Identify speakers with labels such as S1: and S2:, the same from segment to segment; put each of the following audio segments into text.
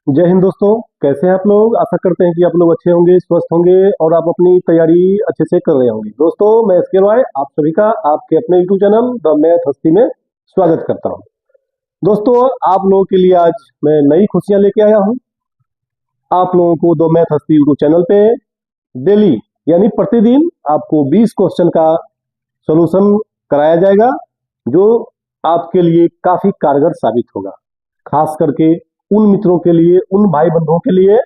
S1: जय हिंद दोस्तों। कैसे हैं आप लोग? आशा करते हैं कि आप लोग अच्छे होंगे, स्वस्थ होंगे और आप अपनी तैयारी अच्छे से कर रहे होंगे। दोस्तों, मैं एसके रॉय आप सभी का आपके अपने यूट्यूब चैनल द मैथ हस्ती में स्वागत करता हूं। दोस्तों, आप लोगों के लिए आज मैं नई खुशियां लेके आया हूं। आप लोगों को the math Hasti YouTube channel पे डेली यानी प्रतिदिन आपको 20 क्वेश्चन का सोल्यूशन कराया जाएगा, जो आपके लिए काफी कारगर साबित होगा। खास करके उन मित्रों के लिए, उन भाई बंधुओं के लिए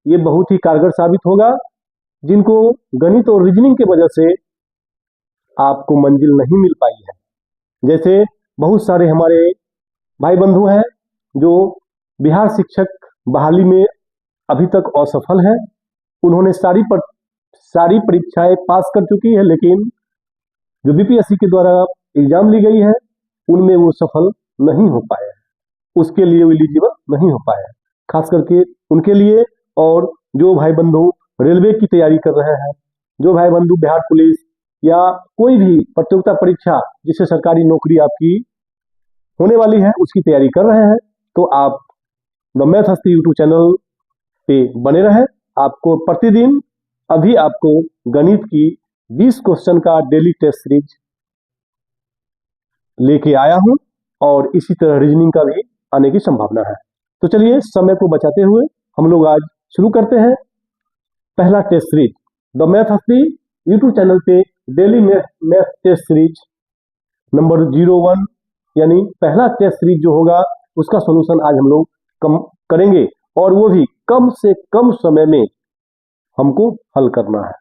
S1: ये बहुत ही कारगर साबित होगा जिनको गणित और रीजनिंग की वजह से आपको मंजिल नहीं मिल पाई है। जैसे बहुत सारे हमारे भाई बंधु हैं जो बिहार शिक्षक बहाली में अभी तक असफल हैं। उन्होंने सारी परीक्षाएं पास कर चुकी है, लेकिन जो बीपीएससी के द्वारा एग्जाम ली गई है उनमें वो सफल नहीं हो पाए, उसके लिए वो एलिजिबल नहीं हो पाए। खास करके उनके लिए, और जो भाई बंधु रेलवे की तैयारी कर रहे हैं, जो भाई बंधु बिहार पुलिस या कोई भी प्रतियोगिता परीक्षा जिससे सरकारी नौकरी आपकी होने वाली है उसकी तैयारी कर रहे हैं, तो आप the math Hasti YouTube channel पे बने रहें। आपको प्रतिदिन अभी आपको गणित की 20 क्वेश्चन का डेली टेस्ट सीरीज लेके आया हूं और इसी तरह रीजनिंग का भी आने की संभावना है। तो चलिए, समय को बचाते हुए हम लोग आज शुरू करते हैं पहला test series. The math Hasti YouTube channel पे daily math test series number 01 यानी पहला टेस्ट सीरीज जो होगा उसका सॉल्यूशन आज हम लोग करेंगे, और वो भी कम से कम समय में हमको हल करना है।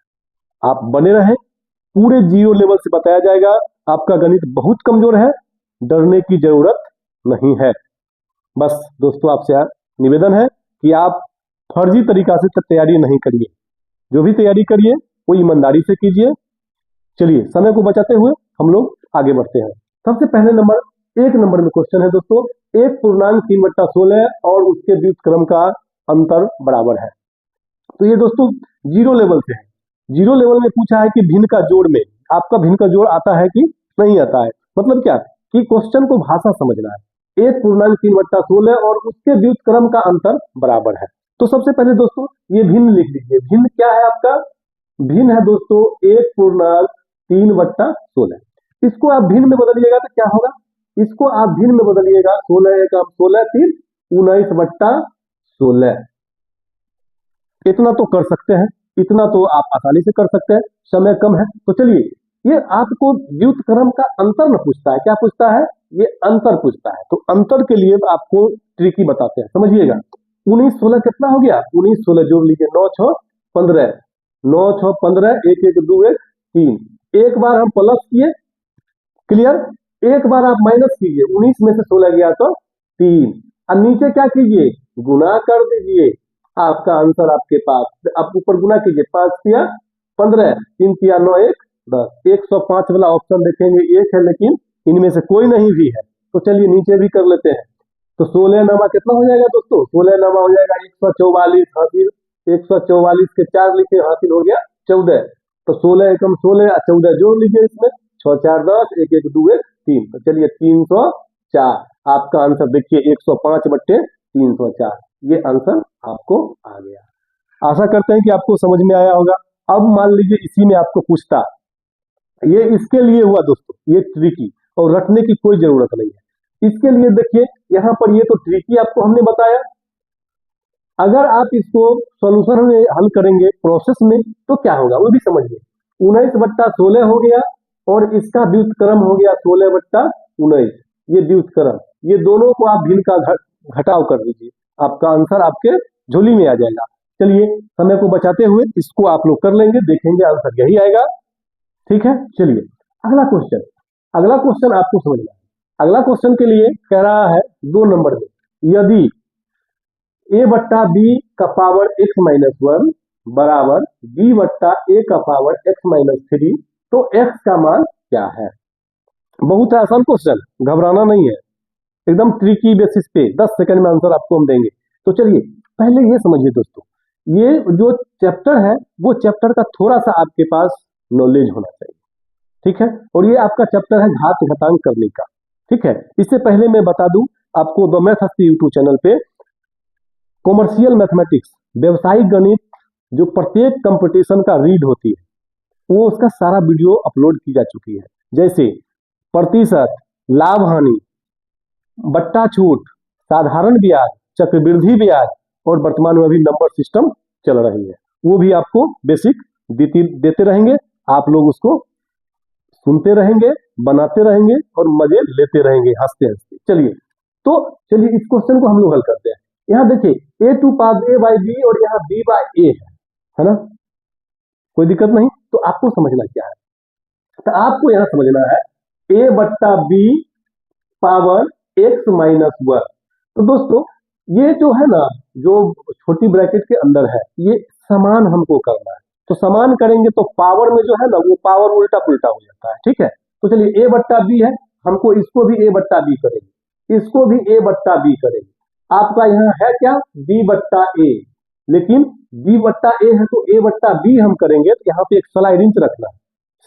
S1: आप बने रहें, पूरे जीरो लेवल से बताया जाएगा। आपका गणित बहुत कमजोर है, डरने की जरूरत नहीं है। बस दोस्तों, आपसे निवेदन है कि आप फर्जी तरीका से तैयारी नहीं करिए, जो भी तैयारी करिए वो ईमानदारी से कीजिए। चलिए, समय को बचाते हुए हम लोग आगे बढ़ते हैं। सबसे पहले एक नंबर में क्वेश्चन है दोस्तों, 1.3/16 और उसके व्युत्क्रम का अंतर बराबर है। तो ये दोस्तों जीरो लेवल से है। जीरो लेवल में पूछा है कि भिन्न का जोड़ में आपका भिन्न का जोड़ आता है कि नहीं आता है। मतलब क्या कि क्वेश्चन को भाषा समझना है। 1.3/16 और उसके व्युत्क्रम का अंतर बराबर है। तो सबसे पहले दोस्तों ये भिन्न लिख लीजिए। भिन्न क्या है आपका? भिन्न है दोस्तों 1.3/16। इसको आप भिन्न में बदलिएगा तो क्या होगा? इसको आप भिन्न में बदलिएगा 16 16 इतना तो कर सकते हैं, इतना तो आप आसानी से कर सकते हैं, समय कम है। तो चलिए, ये आपको व्युत्क्रम का अंतर न पूछता है, क्या पूछता है? ये अंतर पूछता है। तो अंतर के लिए आपको ट्रिकी बताते हैं, समझिएगा। 19 16 कितना हो गया? 19 16 जोड़ लीजिए, 9 6 15, 9 6 15, 1 1 2 1 3। एक बार हम प्लस किए, क्लियर। एक बार आप माइनस कीजिए, 19 में से 16 गया तो 3, और नीचे क्या कीजिए? गुना कर दीजिए। आपका आंसर आपके पास, आप ऊपर गुना कीजिए, 5 तिया 15, 3 तिया 9 1 10। 105 वाला ऑप्शन देखेंगे एक है, लेकिन इनमें से कोई नहीं भी है। तो चलिए नीचे भी कर लेते हैं। तो 16 नामा कितना हो जाएगा दोस्तों? 16 नामा हो जाएगा 144 हासिल, 144 के 4 लिखे, हासिल हो गया 14। तो 16 एकम 16 और 14 जोड़ लीजिए इसमें, 6 4 10, 1 1 2 1 3। तो चलिए 304 आपका आंसर देखिए, 105/304 ये आंसर आपको आ गया। आशा करते हैं कि आपको समझ में आया होगा। अब मान लीजिए इसी में आपको पूछता, ये इसके लिए हुआ दोस्तों, ये ट्रिकी और रटने की कोई जरूरत नहीं है। इसके लिए देखिए यहाँ पर, ये तो ट्रिकी आपको हमने बताया। अगर आप इसको सॉल्यूशन में हल करेंगे प्रोसेस में तो क्या होगा वो भी समझिए। 19/16 हो गया और इसका व्युत्क्रम हो गया 16/19। ये व्युत्क्रम, ये दोनों को आप भिन्न का घटाव कर दीजिए, आपका आंसर आपके झोली में आ जाएगा। चलिए, समय को बचाते हुए इसको आप लोग कर लेंगे, देखेंगे आंसर यही आएगा। ठीक है, चलिए अगला क्वेश्चन। अगला क्वेश्चन आपको समझना है। अगला क्वेश्चन के लिए कह रहा है 2 नंबर में, यदि a/b का पावर x-1 बराबर b/a का पावर x-3 तो x का मान क्या है? बहुत आसान क्वेश्चन, घबराना नहीं है, एकदम ट्रिकी बेसिस पे 10 सेकंड में आंसर आपको हम देंगे। तो चलिए पहले ये समझिए दोस्तों, ये जो चैप्टर है वो चैप्टर का थोड़ा सा आपके पास नॉलेज होना चाहिए। ठीक है, और ये आपका चैप्टर है घात घटांक करने का। ठीक है, इससे पहले मैं बता दूं आपको, the math Hasti YouTube channel पे कॉमर्शियल मैथमेटिक्स, व्यवसायिक गणित, जो प्रत्येक कंपटीशन का रीड होती है, वो उसका सारा वीडियो अपलोड की जा चुकी है। जैसे प्रतिशत, लाभ हानि, बट्टा छूट, साधारण ब्याज, चक्रवृद्धि ब्याज, और वर्तमान में अभी नंबर सिस्टम चल रही है, वो भी आपको बेसिक देते रहेंगे। आप लोग उसको सुनते रहेंगे, बनाते रहेंगे और मजे लेते रहेंगे हंसते हंसते। चलिए इस क्वेश्चन को हम लोग हल करते हैं। यहाँ देखिए a to power a by B और यहाँ b बाई a है ना, कोई दिक्कत नहीं। तो आपको समझना क्या है, तो आपको यहाँ समझना है a बट्टा b पावर x माइनस 1। तो दोस्तों ये जो है ना, जो छोटी ब्रैकेट के अंदर है, ये समान हमको करना है। तो समान करेंगे तो पावर में जो है ना, वो पावर उल्टा पुल्टा हो जाता है, ठीक है। तो चलिए a बट्टा b है, हमको इसको भी a बट्टा b करेंगे, इसको भी a बट्टा b करेंगे। आपका यहाँ है क्या, b बट्टा a, लेकिन b बट्टा a है तो a बट्टा b हम करेंगे। तो यहाँ पे एक स्लाइड इंच रखना है,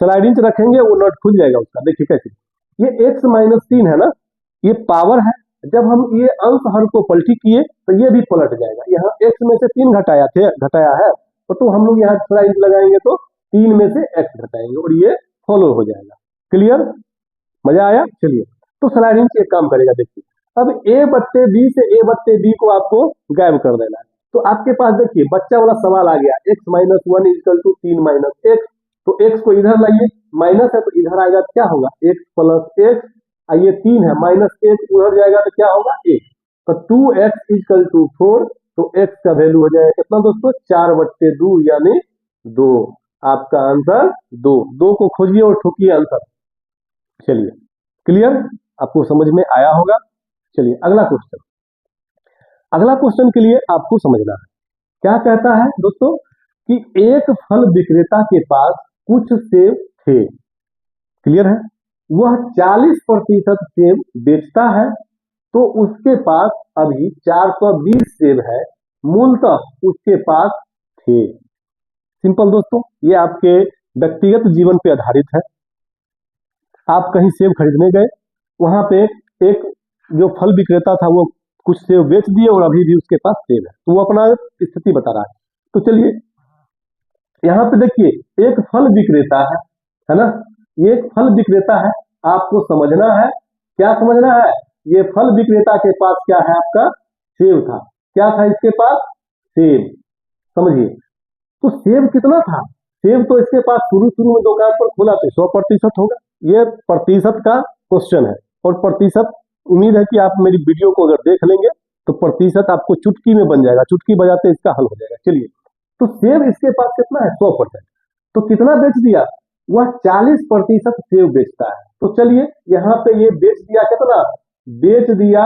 S1: स्लाइड इंच रखेंगे वो नट खुल जाएगा उसका। देखिए कैसे, ये x माइनस 3 है ना, ये पावर है। जब हम ये अंश हर को पलटी किए तो ये भी पलट जाएगा। यहाँ x में से 3 घटाया है, तो हम लोग यहाँ स्लाइड इंच लगाएंगे तो 3 में से x घटाएंगे और ये फॉलो हो जाएगा। क्लियर, मजा आया। चलिए तो स्लाइड इंच एक काम करेगा, देखिए अब a बट्टे b से a बट्टे b को आपको गायब कर देना है। तो आपके पास देखिए बच्चा वाला सवाल आ गया, x minus 1 equal to 3 minus x। तो x को इधर लाइए, माइनस है तो इधर आएगा, क्या होगा x प्लस x, ये 3 है, माइनस 1 उधर जाएगा तो क्या होगा 1। तो 2x इक्वल टू 4। तो x का वैल्यू हो जाएगा कितना दोस्तों, 4 बट्टे 2 यानी 2। आपका आंसर 2। 2 को खोजिए और ठोकिए आंसर। चलिए क्लियर, आपको समझ में आया होगा। चलिए अगला क्वेश्चन। अगला क्वेश्चन के लिए आपको समझना है, क्या कहता है दोस्तों कि एक फल विक्रेता के पास कुछ सेब थे, क्लियर है, वह 40% सेब बेचता है, तो उसके पास अभी 420 सेब है, मूलतः उसके पास थे। सिंपल दोस्तों, ये आपके व्यक्तिगत जीवन पे आधारित है। आप कहीं सेब खरीदने गए, वहां पे एक जो फल विक्रेता था वो कुछ सेब बेच दिए और अभी भी उसके पास सेब है, तो वो अपना स्थिति बता रहा है। तो चलिए यहाँ पे देखिए एक फल विक्रेता है ना, ये एक फल विक्रेता है। आपको समझना है, क्या समझना है, ये फल विक्रेता के पास क्या है, आपका सेब था। क्या था इसके पास, सेब। समझिए, तो सेब कितना था, सेब तो इसके पास शुरू में दुकान पर खोला तो 100% होगा। ये प्रतिशत का क्वेश्चन है, और प्रतिशत उम्मीद है कि आप मेरी वीडियो को अगर देख लेंगे तो प्रतिशत आपको चुटकी में बन जाएगा, चुटकी बजाते इसका हल हो जाएगा। चलिए, तो सेब इसके पास कितना है, 100%। तो कितना बेच दिया, वह 40% सेब बेचता है। तो चलिए यहाँ पे ये बेच दिया कितना, बेच दिया,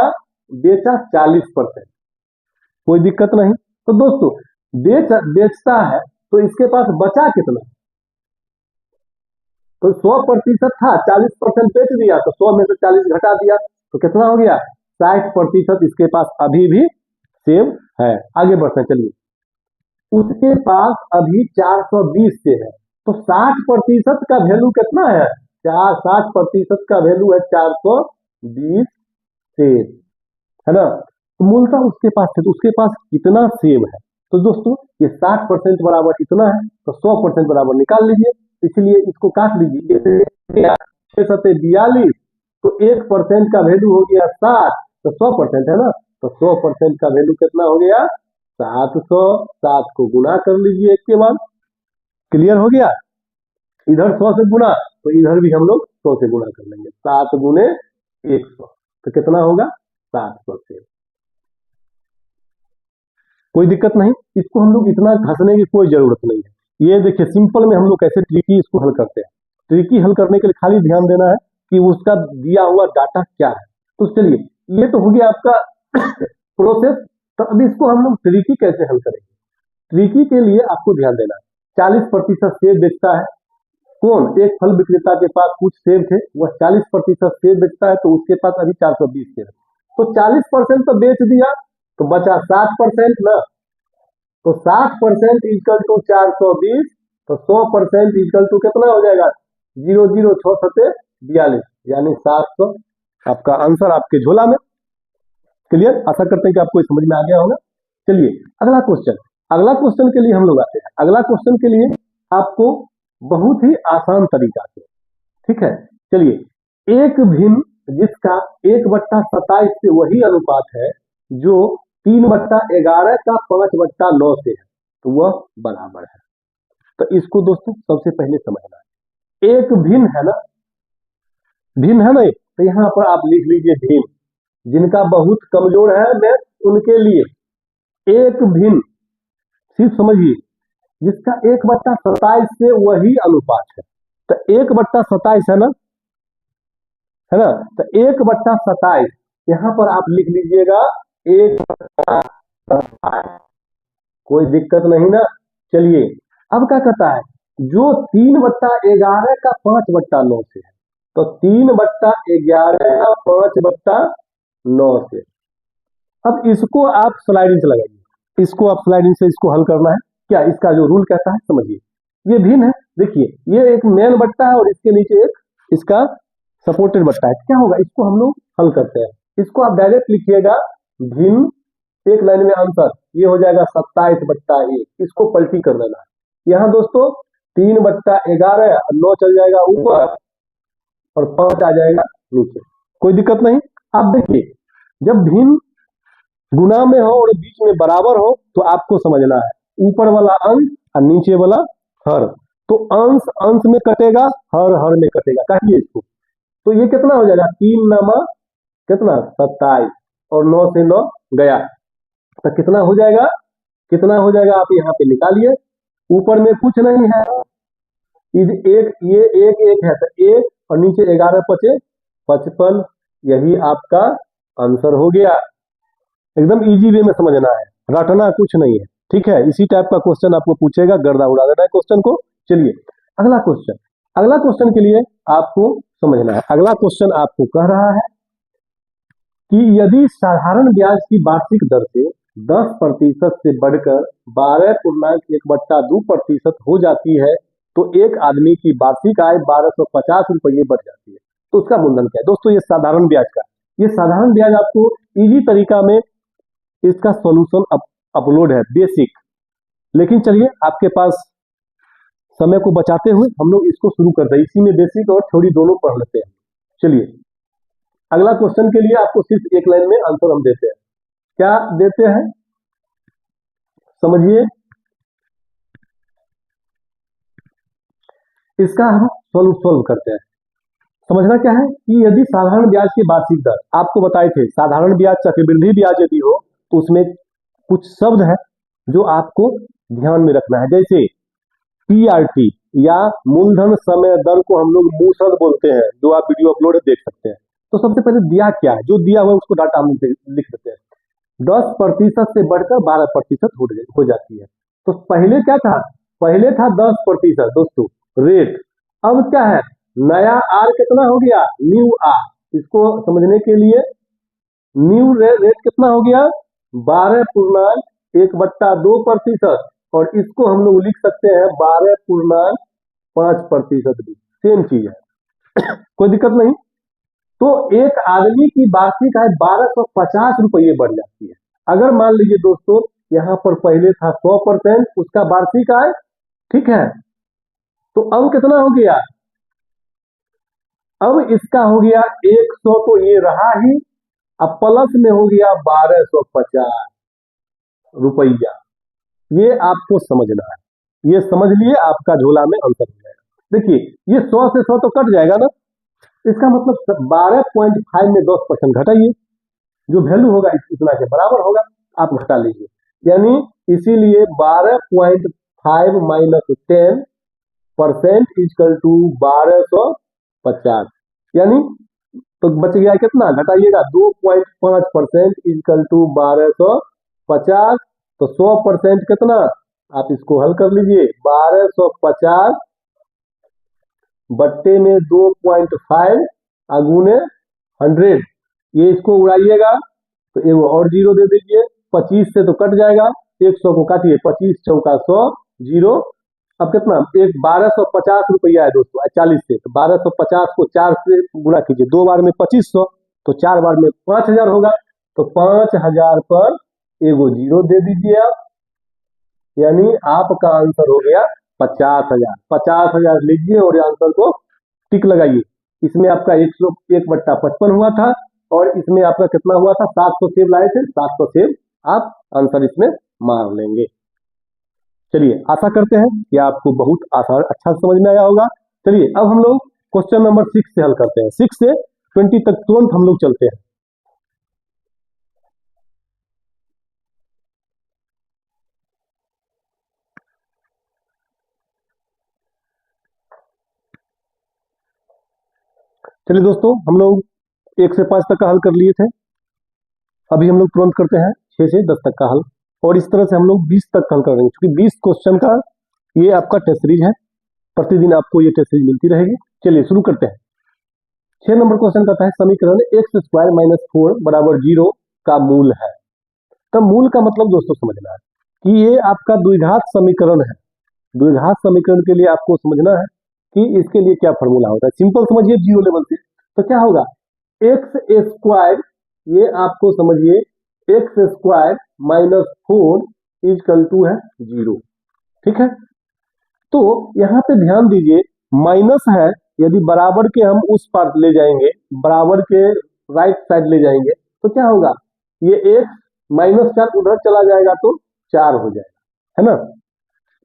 S1: बेचा 40%, कोई दिक्कत नहीं। तो दोस्तों बेचता है तो इसके पास बचा कितना, तो 100% था, 40% बेच दिया, तो 100 में से 40 घटा दिया तो कितना हो गया, 60% इसके पास अभी भी सेब है। आगे बढ़ते हैं, चलिए उसके पास अभी 420 सेब है, तो 60% का वैल्यू कितना है, 60% का वैल्यू है 420 सेब, है ना। तो मूलतः उसके पास थे, तो उसके पास कितना सेब है। तो दोस्तों ये 60% बराबर इतना है, तो 100% बराबर निकाल लीजिए, इसलिए इसको काट लीजिए, 642, तो 1% का वैल्यू हो गया 60, तो 100% है ना, तो 100% का वैल्यू कितना हो गया 700। 7 को गुना कर लीजिए एक के बाद, क्लियर हो गया। इधर 100 से गुना तो इधर भी हम लोग 100 से गुना कर लेंगे, 7 गुने 100, तो कितना होगा 700 से। कोई दिक्कत नहीं, इसको हम लोग इतना घसने की कोई जरूरत नहीं है। ये देखिए सिंपल में हम लोग कैसे ट्रिकी इसको हल करते हैं। ट्रिकी हल करने के लिए खाली ध्यान देना है कि उसका दिया हुआ डाटा क्या है। तो चलिए ये तो हो गया आपका प्रोसेस। तो अब इसको हम लोग ट्रिकी कैसे हल करेंगे। ट्रिकी के लिए आपको ध्यान देना है, 40% सेब बेचता है कौन, एक फल विक्रेता के पास कुछ सेब थे, वह 40% सेब बेचता है, तो उसके पास अभी 420 सेब है। तो 40% तो बेच दिया, तो बचा 60% ना, तो 60% इक्वल टू 420, तो 100% इक्वल टू कितना हो जाएगा, 006 यानी 700। आपका आंसर आपके झोला में। क्लियर, आशा करते हैं कि आपको समझ में आ गया होगा। चलिए अगला क्वेश्चन के लिए हम लोग आते हैं। अगला क्वेश्चन के लिए आपको बहुत ही आसान तरीका से, ठीक है, चलिए एक भिन्न जिसका 1/27 से वही अनुपात है जो 3/11 का 5/9 से है, तो वह बराबर है। तो इसको दोस्तों सबसे पहले समझना है। एक भिन्न है ना, भिन्न है ना, तो यहां पर आप लिख लीजिए भिन्न, जिनका बहुत कमजोर है मैं उनके लिए एक भिन्न, सिर्फ समझिए जिसका 1/27 से वही अनुपात है। तो 1/27 है ना, है ना, तो 1/27 यहां पर आप लिख लीजिएगा 1/27, कोई दिक्कत नहीं ना। चलिए अब क्या कहता है, जो 3/11 का 5/9 से है, तो 3/11 का 5/9 से, अब इसको आप स्लाइडिंग से लगाइए, इसको आप स्लाइडिंग से इसको हल करना है। क्या इसका जो रूल कहता है समझिए, ये भिन्न है, देखिए ये एक मेन बट्टा है और इसके नीचे एक इसका सपोर्टेड बट्टा है। क्या होगा, इसको हम लोग हल करते हैं। इसको आप डायरेक्ट लिखिएगा भिन्न, एक लाइन में आंसर, ये हो जाएगा 27/1, इसको पलटी कर देना है। यहाँ दोस्तों 3/11 और 9 चल जाएगा ऊपर और 5 आ जाएगा नीचे, कोई दिक्कत नहीं। आप देखिए जब भिन्न गुना में हो और बीच में बराबर हो तो आपको समझना है ऊपर वाला अंश और नीचे वाला हर, तो अंश अंश में कटेगा, हर हर में कटेगा, काटिए इसको। तो ये कितना हो जाएगा, 3 9 कितना 27 और 9 से 9 गया, तो कितना हो जाएगा, कितना हो जाएगा आप यहाँ पे निकालिए। ऊपर में कुछ नहीं है, एक ये एक है, तो 1 और नीचे 11 5 55, यही आपका आंसर हो गया। एकदम इजी वे में समझना है, रटना कुछ नहीं है, ठीक है। इसी टाइप का क्वेश्चन आपको पूछेगा, गर्दा उड़ा देना है क्वेश्चन को। चलिए अगला क्वेश्चन के लिए आपको समझना है। अगला क्वेश्चन आपको कह रहा है कि यदि साधारण ब्याज की वार्षिक दर से 10% से बढ़कर 12.1/2% हो जाती है तो एक आदमी की वार्षिक आय 1250 रुपये बढ़ जाती है, तो उसका मूलधन क्या है। दोस्तों ये साधारण ब्याज का, ये साधारण ब्याज आपको इजी तरीका में इसका सॉल्यूशन अपलोड है, बेसिक। लेकिन चलिए आपके पास समय को बचाते हुए हम लोग इसको शुरू करते हैं, इसी में बेसिक और थ्योरी दोनों पढ़ लेते हैं। चलिए अगला क्वेश्चन के लिए आपको सिर्फ एक लाइन में आंसर हम देते हैं। क्या देते हैं समझिए, इसका हम सॉल्व करते हैं। समझना क्या है कि यदि साधारण ब्याज की वार्षिक दर, आपको बताए थे साधारण ब्याज चक्रवृद्धि ब्याज यदि हो तो उसमें कुछ शब्द है जो आपको ध्यान में रखना है, जैसे पीआरटी या मूलधन समय दर को हम लोग मूसद बोलते हैं, जो आप वीडियो अपलोड देख सकते हैं। तो सबसे पहले दिया क्या है, जो दिया हुआ है उसको डाटा हम लिख देते हैं। 10% से बढ़कर 12% हो जाती है। तो पहले क्या था, पहले था 10% दोस्तों रेट, अब क्या है नया आर कितना हो गया, न्यू आर। इसको समझने के लिए न्यू रेट कितना हो गया 12.1/2%, और इसको हम लोग लिख सकते हैं 12.5% भी, सेम चीज है कोई दिक्कत नहीं। तो एक आदमी की वार्षिक आय 1250 रुपये बढ़ जाती है। अगर मान लीजिए दोस्तों यहाँ पर पहले था 100% उसका वार्षिक आय, ठीक है, तो अब कितना हो गया, अब इसका हो गया 100, तो ये रहा ही, अब प्लस में हो गया 1250 रुपया। ये आपको समझना है, ये समझ लिए आपका झोला में आंसर हो जाएगा। देखिए ये 100 से 100 तो कट जाएगा ना, इसका मतलब 12.5 में 10% घटाइए, जो वैल्यू होगा इतना के बराबर होगा, आप घटा लीजिए। यानी इसीलिए 12.5 माइनस 10% इक्वल टू 1250, यानी तो बच गया कितना, घटाइएगा 2.5% इक्वल टू 1250, तो 100% कितना, आप इसको हल कर लीजिए, 1250 बट्टे में 2.5 अगुने 100, ये इसको उड़ाइएगा तो एगो और जीरो दे दीजिए, 25 से तो कट जाएगा, 100 को काटिए, 25 चौका 100 जीरो। अब कितना, एक 1250 रुपया है दोस्तों 40 से, तो 1250 को 4 से गुणा कीजिए, 2 बार में 2500, तो 4 बार में 5000 होगा, तो 5000 पर एगो जीरो दे दीजिए आप, यानी आपका आंसर हो गया 50,000। 50,000 लीजिए और आंसर को टिक लगाइए। इसमें आपका 101/55 हुआ था और इसमें आपका कितना हुआ था, 700 सेब लाए थे, 700 सेब आप आंसर इसमें मार लेंगे। चलिए, आशा करते हैं कि आपको बहुत आसान अच्छा समझ में आया होगा। चलिए अब हम लोग क्वेश्चन नंबर 6 से हल करते हैं। 6 से 20 तक तुरंत हम लोग चलते हैं। चलिए दोस्तों, हम लोग 1 से 5 तक का हल कर लिए थे। अभी हम लोग तुरंत करते हैं 6 से 10 तक का हल, और इस तरह से हम लोग 20 तक का हल करेंगे, क्योंकि 20 क्वेश्चन का ये आपका टेस्ट सीरीज है। प्रतिदिन आपको ये टेस्ट सीरीज मिलती रहेगी। चलिए शुरू करते हैं। 6 नंबर क्वेश्चन कहता है समीकरण x² - 4 = 0 का मूल है। तो मूल का मतलब दोस्तों समझना है कि ये आपका द्विघात समीकरण है। द्विघात समीकरण के लिए आपको समझना है कि इसके लिए क्या फॉर्मूला होता है। सिंपल समझिए, जीरो लेवल से। तो क्या होगा, x², ये आपको समझिए x² - 4 = 0। ठीक है, तो यहां पे ध्यान दीजिए, माइनस है, यदि बराबर के हम उस पार ले जाएंगे, बराबर के राइट साइड ले जाएंगे, तो क्या होगा, ये x -4 उधर चला जाएगा तो 4 हो जाएगा, है ना।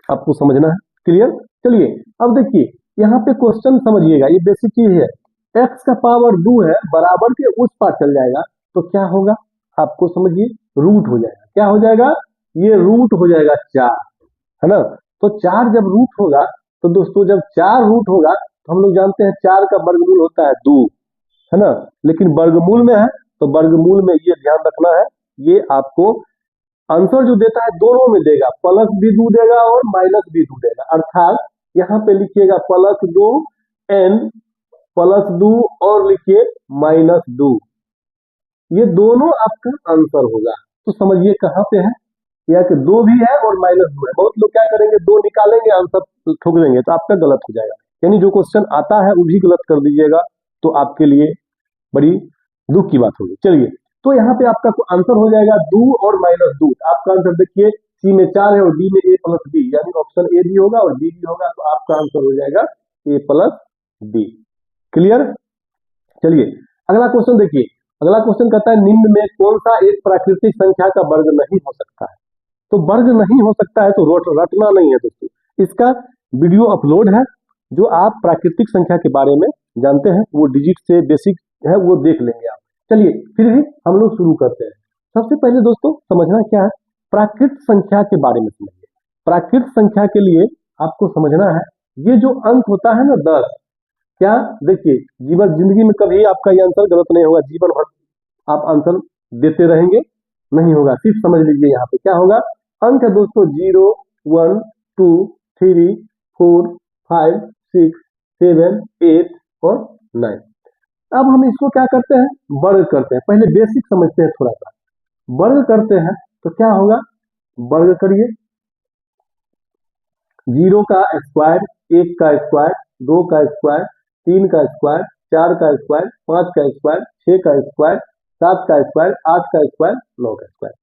S1: आपको समझना है, क्लियर। चलिए अब देखिए, यहाँ पे क्वेश्चन समझिएगा, ये बेसिक चीज है। x का पावर 2 है, बराबर के उस पार चल जाएगा तो क्या होगा, आपको समझिए, रूट हो जाएगा। क्या हो जाएगा, ये रूट हो जाएगा 4, है ना। तो 4 जब रूट होगा, तो दोस्तों जब 4 रूट होगा तो हम लोग जानते हैं 4 का वर्गमूल होता है 2, है ना। लेकिन वर्गमूल में है तो वर्गमूल में ये ध्यान रखना है, ये आपको आंसर जो देता है दोनों में देगा, प्लस भी 2 देगा और माइनस भी 2 देगा। अर्थात यहाँ पे लिखिएगा +2n +2 और लिखिए -2, ये दोनों आपका आंसर होगा। तो समझिए कहाँ पे है, या कि 2 भी है और -2 है। बहुत लोग क्या करेंगे, 2 निकालेंगे आंसर ठोक देंगे, तो आपका गलत हो जाएगा। यानी जो क्वेश्चन आता है वो भी गलत कर दीजिएगा, तो आपके लिए बड़ी दुख की बात होगी। चलिए, तो यहाँ पे आपका आंसर हो जाएगा 2 और -2। आपका आंसर देखिए, सी में 4 है और डी में a + b, यानी ऑप्शन ए भी होगा और बी भी होगा, तो आपका आंसर हो जाएगा a + b। क्लियर। चलिए अगला क्वेश्चन देखिए। अगला क्वेश्चन कहता है निम्न में कौन सा एक प्राकृतिक संख्या का वर्ग नहीं हो सकता है। तो वर्ग नहीं हो सकता है तो रटना नहीं है दोस्तों, इसका वीडियो अपलोड है, जो आप प्राकृतिक संख्या के बारे में जानते हैं, वो डिजिट से बेसिक है, वो देख लेंगे आप। चलिए फिर भी हम लोग शुरू करते हैं। सबसे पहले दोस्तों समझना क्या है, प्राकृत संख्या के बारे में समझिए। प्राकृत संख्या के लिए आपको समझना है, ये जो अंक होता है ना 10, क्या देखिए, जीवन जिंदगी में कभी आपका ये आंसर गलत नहीं होगा, जीवन भर आप आंसर देते रहेंगे, नहीं होगा। सिर्फ समझ लीजिए यहाँ पे क्या होगा, अंक है दोस्तों 0 1 2 3 4 5 6 7 8 और 9। अब हम इसको क्या करते हैं, वर्ग करते हैं। पहले बेसिक समझते हैं थोड़ा सा। वर्ग करते हैं तो क्या होगा, वर्ग करिए, 0 का स्क्वायर, 1 का स्क्वायर, 2 का स्क्वायर, 3 का स्क्वायर, 4 का स्क्वायर, 5 का स्क्वायर, 6 का स्क्वायर, 7 का स्क्वायर, 8 का स्क्वायर, 9 का स्क्वायर।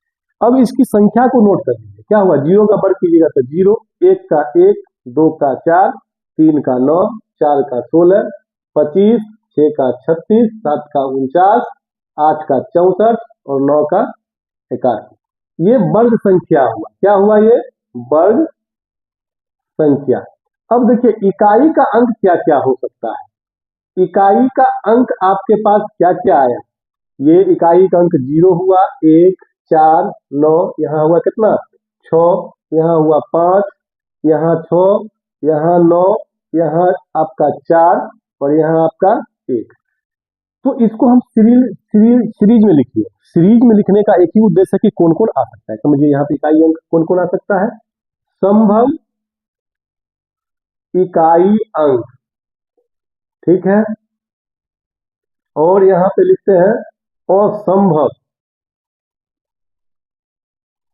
S1: अब इसकी संख्या को नोट कर लीजिए, क्या हुआ, 0 का वर्ग कीजिएगा तो 0, 1 का 1, 2 का 4, 3 का 9, 4 का 16, 25, 6 का 36, 7 का 49, 8 का 64 और 9 का 81। ये वर्ग संख्या हुआ। क्या हुआ, ये वर्ग संख्या। अब देखिए इकाई का अंक क्या क्या हो सकता है। इकाई का अंक आपके पास क्या क्या आया, ये इकाई का अंक 0 हुआ, 1 4 9, यहाँ हुआ कितना 6, यहाँ हुआ 5, यहाँ 6, यहाँ 9, यहाँ आपका 4 और यहाँ आपका 1। तो इसको हम सीरीज में लिखिए। सीरीज में लिखने का एक ही उद्देश्य है कि कौन कौन आ सकता है। समझिए यहाँ पे इकाई अंक कौन कौन आ सकता है, संभव इकाई अंक, ठीक है, और यहां पे लिखते हैं असंभव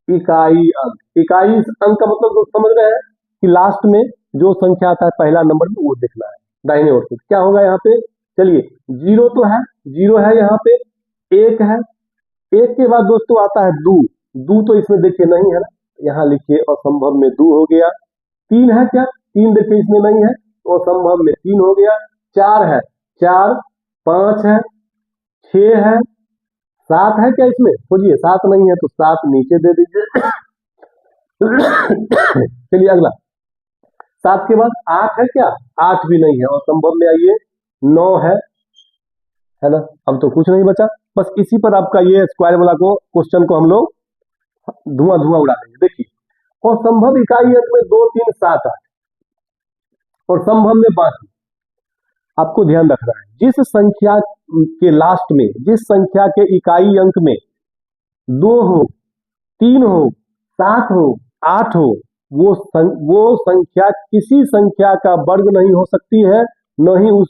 S1: इकाई अंक। इकाई अंक का मतलब तो समझ रहे हैं कि लास्ट में जो संख्या आता है पहला नंबर में वो देखना है, दाहिने ओर से। क्या होगा यहाँ पे, चलिए 0 तो है, 0 है, यहाँ पे 1 है, 1 के बाद दोस्तों आता है 2, दो तो इसमें देखिए नहीं है ना, यहाँ लिखिए असंभव में 2 हो गया। 3 है क्या, 3 देखिए इसमें नहीं है तो असंभव में 3 हो गया। 4 है, 4, 5 है, 6 है, 7 है क्या इसमें, खोजिए 7 नहीं है तो 7 नीचे दे दीजिए। चलिए अगला, 7 के बाद 8 है क्या, 8 भी नहीं है और संभव में आइए 9 है ना। अब तो कुछ नहीं बचा, बस इसी पर आपका ये स्क्वायर वाला को क्वेश्चन को हम लोग धुआं धुआं उड़ा देंगे। देखिए, और संभव इकाई अंक में 2, 3, 7, 8 और संभव में 5। आपको ध्यान रखना है, जिस संख्या के लास्ट में, जिस संख्या के इकाई अंक में 2 हो, 3 हो, 7 हो, 8 हो, वो संख्या किसी संख्या का वर्ग नहीं हो सकती है, न ही उस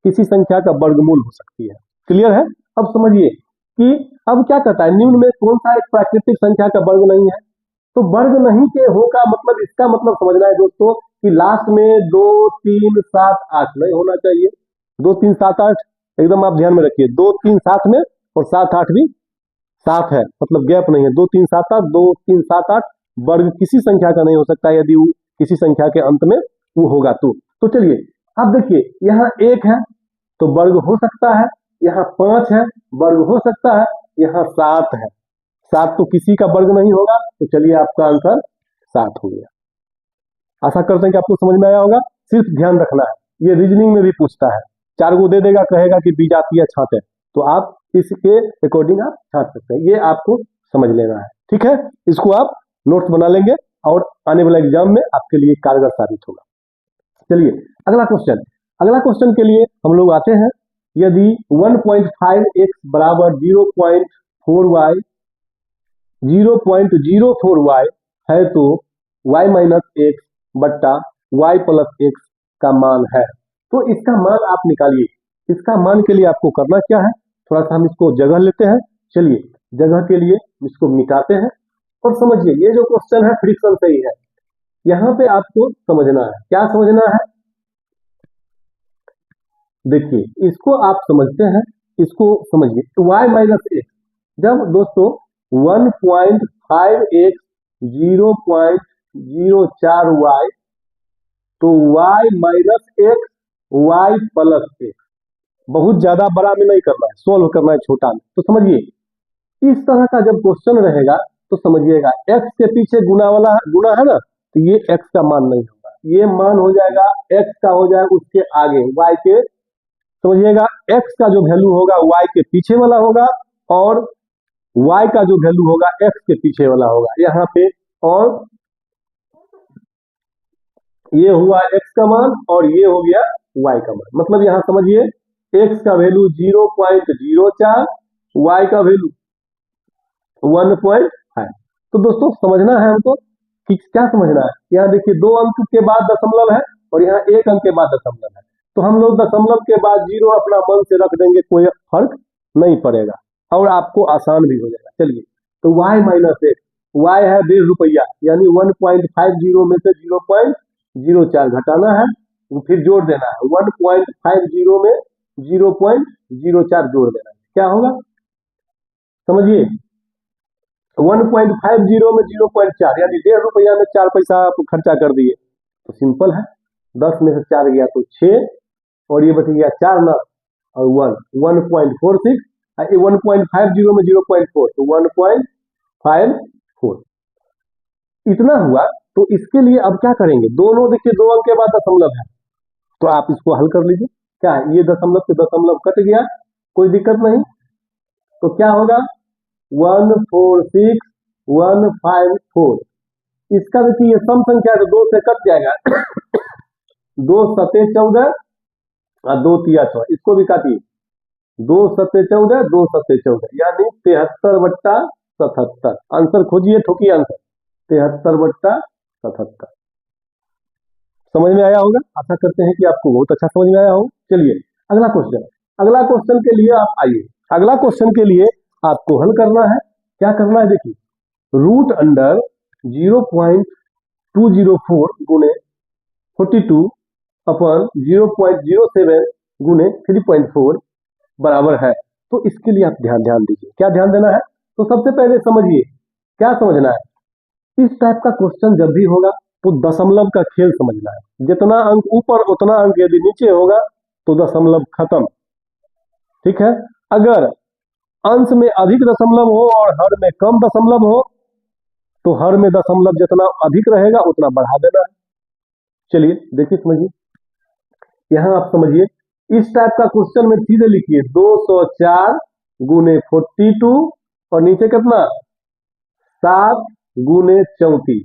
S1: किसी संख्या का वर्गमूल हो सकती है। क्लियर है। अब समझिए कि अब क्या कहता है, निम्न में कौन सा एक प्राकृतिक संख्या का वर्ग नहीं है। तो वर्ग नहीं के हो का मतलब, इसका मतलब समझना है दोस्तों कि लास्ट में 2, 3, 7, 8 नहीं होना चाहिए। 2, 3, 7, 8 एकदम आप ध्यान में रखिए, 2, 3, 7 में और 7, 8 भी 7 है, मतलब गैप नहीं है। 2, 3, 7, 8, 2, 3, 7, 8 वर्ग किसी संख्या का नहीं हो सकता यदि वो किसी संख्या के अंत में वो होगा तो चलिए अब देखिए, यहाँ 1 है तो वर्ग हो सकता है, यहाँ 5 है वर्ग हो सकता है, यहाँ 7 है, 7 तो किसी का वर्ग नहीं होगा। तो चलिए आपका आंसर 7 हो गया। आशा करते हैं कि आपको समझ में आया होगा। सिर्फ ध्यान रखना है, ये रीजनिंग में भी पूछता है, 4 को दे देगा, कहेगा कि बीजातीय छांटे, तो आप इसके अकॉर्डिंग आप छांट सकते हैं, ये आपको समझ लेना है। ठीक है, इसको आप नोट्स बना लेंगे और आने वाले एग्जाम में आपके लिए कारगर साबित होगा। चलिए अगला क्वेश्चन के लिए हम लोग आते हैं। यदि 1.5x बराबर 0.4y 0.04y है तो y माइनस x बट्टा y प्लस x का मान है। तो इसका मान आप निकालिए। इसका मान के लिए आपको करना क्या है, थोड़ा सा हम इसको जगह लेते हैं। चलिए जगह के लिए इसको मिटाते हैं और समझिए, ये जो क्वेश्चन है फ्रिक्शन से ही है। यहाँ पे आपको समझना है, क्या समझना है, देखिए इसको आप समझते हैं, इसको समझिए। तो y माइनस x, जब दोस्तों 1.5x 0.04y तो y minus x y plus x, बहुत ज्यादा बड़ा में नहीं करना है, सोल्व करना है छोटा में। तो समझिए इस तरह का जब क्वेश्चन रहेगा तो समझिएगा x के पीछे गुना है ना, तो ये x का मान नहीं होगा, ये मान हो जाएगा x का हो जाएगा उसके आगे y के, समझिएगा x का जो वैल्यू होगा y के पीछे वाला होगा और y का जो वैल्यू होगा x के पीछे वाला होगा यहाँ पे, और ये हुआ x का मान और ये हो गया y का मान। मतलब यहाँ समझिए x का वैल्यू 0.04, y का वैल्यू 1.5। तो दोस्तों समझना है हमको कि क्या समझना है, यहाँ देखिए 2 अंक के बाद दशमलव है और यहाँ 1 अंक के बाद दशमलव है, तो हम लोग दशमलव के बाद 0 अपना मन से रख देंगे, कोई फर्क नहीं पड़ेगा और आपको आसान भी हो जाएगा। चलिए तो y माइनस x, y है 1.5 रुपया, यानी 1.50 में से 0.04 घटाना है, फिर जोड़ देना है, 1.50 में 0.04 जोड़ देना है, क्या होगा समझिए, 1.50 में 0.4 यानी 1.5 रुपया में 4 पैसा आप खर्चा कर दिए। तो सिंपल है, 10 में से 4 गया तो 6 और ये बच गया 4 ना और 1.46, 1.50 में 0.4 तो 1.54 इतना हुआ। तो इसके लिए अब क्या करेंगे, दोनों देखिए 2 अंक के बाद दशमलव है, तो आप इसको हल कर लीजिए। क्या है, ये दशमलव से दशमलव कट गया, कोई दिक्कत नहीं, तो क्या होगा 146,154। इसका देखिए ये सम संख्या है तो 2 से कट जाएगा 2 सते 14 और 2 तिया 6, इसको भी काटिए, 2 सते 14, 2 सते 14 यानी 73/77। आंसर खोजिए, ठोकिए आंसर 73/77। समझ में आया होगा, आशा करते हैं कि आपको बहुत अच्छा समझ में आया हो। चलिए अगला क्वेश्चन के लिए आप आइए। अगला क्वेश्चन के लिए आपको हल करना है, क्या करना है, देखिए रूट अंडर 0.204 गुने 42 अपन 0.07 गुने 3.4 बराबर है। तो इसके लिए आप ध्यान दीजिए, क्या ध्यान देना है, तो सबसे पहले समझिए क्या समझना है, इस टाइप का क्वेश्चन जब भी होगा तो दशमलव का खेल समझना है। जितना अंक ऊपर उतना अंक यदि नीचे होगा तो दशमलव खत्म। ठीक है, अगर अंश में अधिक दशमलव हो और हर में कम दशमलव हो तो हर में दशमलव जितना अधिक रहेगा उतना बढ़ा देना है। चलिए देखिए समझिए, यहां आप समझिए, इस टाइप का क्वेश्चन में सीधे लिखिए 204 गुने 42 और नीचे कितना 7 गुने 34।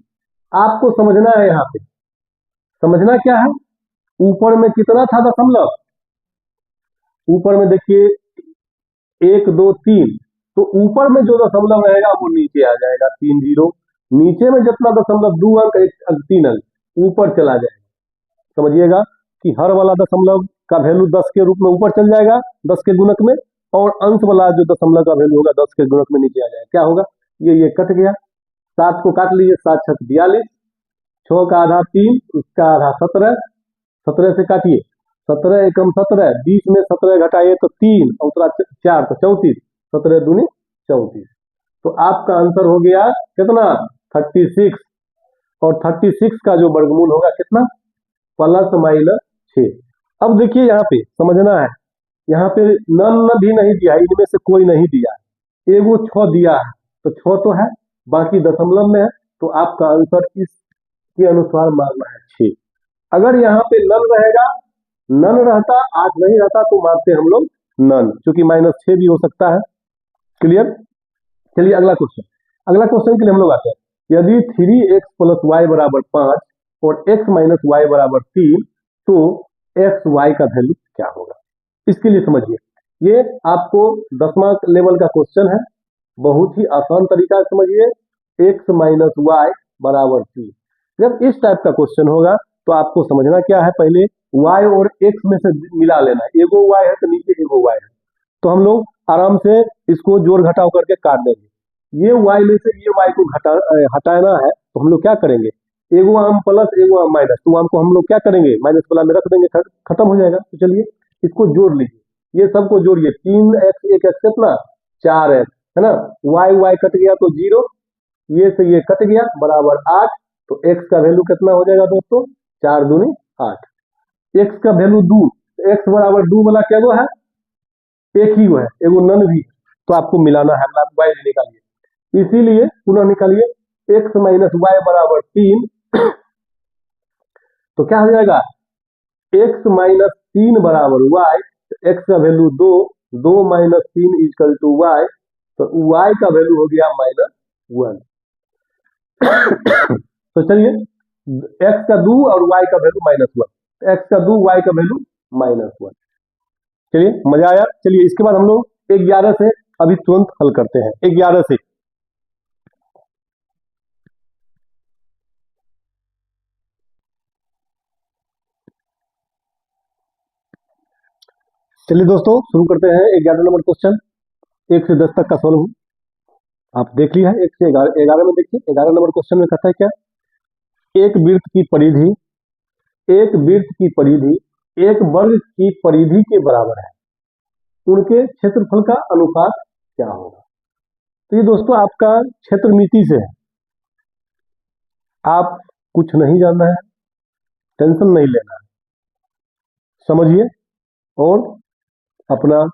S1: आपको समझना है, यहां पे समझना क्या है, ऊपर में कितना था दशमलव, ऊपर में देखिए 1 2 3, तो ऊपर में जो दशमलव रहेगा वो नीचे आ जाएगा 3 जीरो, नीचे में जितना दशमलव 2 अंक 1 अंक 3 अंक ऊपर चला जाएगा। समझिएगा कि हर वाला दशमलव का वैल्यू 10 के रूप में ऊपर चल जाएगा 10 के गुणक में, और अंश वाला जो दशमलव का वैल्यू होगा 10 के गुणक में नीचे आ जाएगा। क्या होगा, ये कट गया, 7 को काट लीजिए, 7 छक 42, 6 का आधा 3, उसका आधा 17, 17 से काटिए, 17 एकम 17, 20 में 17 घटाइए तो 3 और उतरा 4 तो 34, 17 दूनी 34। तो आपका आंसर हो गया कितना 36, और 36 का जो वर्गमूल होगा कितना +- 6। अब देखिए यहाँ पे समझना है, यहाँ पे नन भी नहीं दिया है, इनमें से कोई नहीं दिया है, एगो 6 दिया है, तो 6 तो है, बाकी दशमलव में है, तो आपका आंसर इसके अनुसार मानना है 6। अगर यहाँ पे नन रहेगा, नन रहता 8 नहीं रहता तो मानते हम लोग नन, क्योंकि -6 भी हो सकता है। क्लियर। चलिए अगला क्वेश्चन, अगला क्वेश्चन के लिए हम लोग आते हैं, यदि 3x + y = 5 और x - y = 3 तो एक्स वाई का वैल्यू क्या होगा। इसके लिए समझिए, ये आपको 10वां लेवल का क्वेश्चन है, बहुत ही आसान तरीका से समझिए। x - y = 3, जब इस टाइप का क्वेश्चन होगा तो आपको समझना क्या है, पहले y और x में से मिला लेना है, एगो y है तो नीचे एगो y है, तो हम लोग आराम से इसको जोड़ घटाव करके काट देंगे। ये y में से ये y को हटाना है तो हम लोग क्या करेंगे, एगो आम प्लस एगो आम माइनस, तो आम को हम लोग क्या करेंगे माइनस वाला में रख देंगे, खत्म हो जाएगा। तो चलिए इसको जोड़ लीजिए, ये सबको जोड़िए, 3x 1x कितना 4x है ना, y कट गया तो 0, ये से ये कट गया बराबर 8, तो x का वैल्यू कितना हो जाएगा दोस्तों 4 दूनी 8। x का वैल्यू 2, x बराबर 2 वाला क्या वो है, एक ही वो है, एगो नन भी, तो आपको मिलाना है, y निकालिए, इसीलिए पुनः निकालिए, x - y = 3, तो क्या हो जाएगा x - 3 = y, x का वैल्यू 2, 2 - 3 = y, तो y का वैल्यू हो गया -1। तो चलिए x का 2 और y का वैल्यू -1, x का 2 y का वैल्यू -1। चलिए मजा आया। चलिए इसके बाद हम लोग 11 से अभी तुरंत हल करते हैं, 11 से। चलिए दोस्तों शुरू करते हैं 11 नंबर क्वेश्चन, 1 से 10 तक का सॉल्व आप देख लिया है। 1 से 11 में देखिए, 11 नंबर क्वेश्चन में कहता है क्या, एक वृत्त की परिधि, एक वृत्त की परिधि एक वर्ग की परिधि के बराबर है, उनके क्षेत्रफल का अनुपात क्या होगा। तो ये दोस्तों आपका क्षेत्रमिति से है, आप कुछ नहीं जानना है, टेंशन नहीं लेना है, समझिए और अपना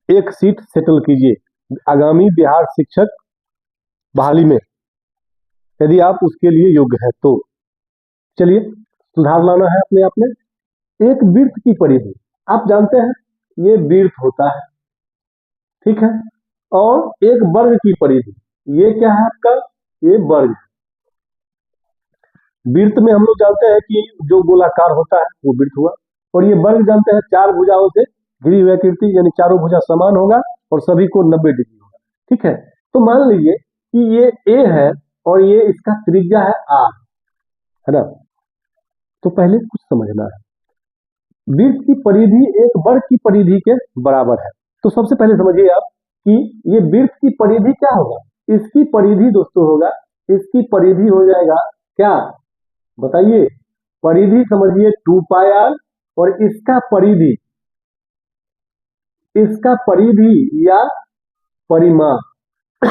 S1: एक सीट सेटल कीजिए आगामी बिहार शिक्षक बहाली में, यदि आप उसके लिए योग्य है तो। चलिए सुधार लाना है अपने आप में। एक वृत्त की परिधि, आप जानते हैं ये वृत्त होता है, ठीक है, और एक वर्ग की परिधि, ये क्या है आपका, ये वर्ग। वृत्त में हम लोग जानते हैं कि जो गोलाकार होता है वो वृत्त हुआ, और ये वर्ग जानते हैं 4 भुजाओं से घिरी हुई आकृति, यानी चारों भुजा समान होगा और सभी को 90 डिग्री होगा। ठीक है, तो मान लीजिए कि ये a है और ये इसका त्रिज्या है r, है ना। तो पहले कुछ समझना है, वृत्त की परिधि एक वर्ग की परिधि के बराबर है, तो सबसे पहले समझिए आप कि ये वृत्त की परिधि क्या होगा, इसकी परिधि दोस्तों होगा, इसकी परिधि हो जाएगा क्या बताइए, परिधि समझिए 2πr, और इसका परिधि, इसका परिधि या परिमाप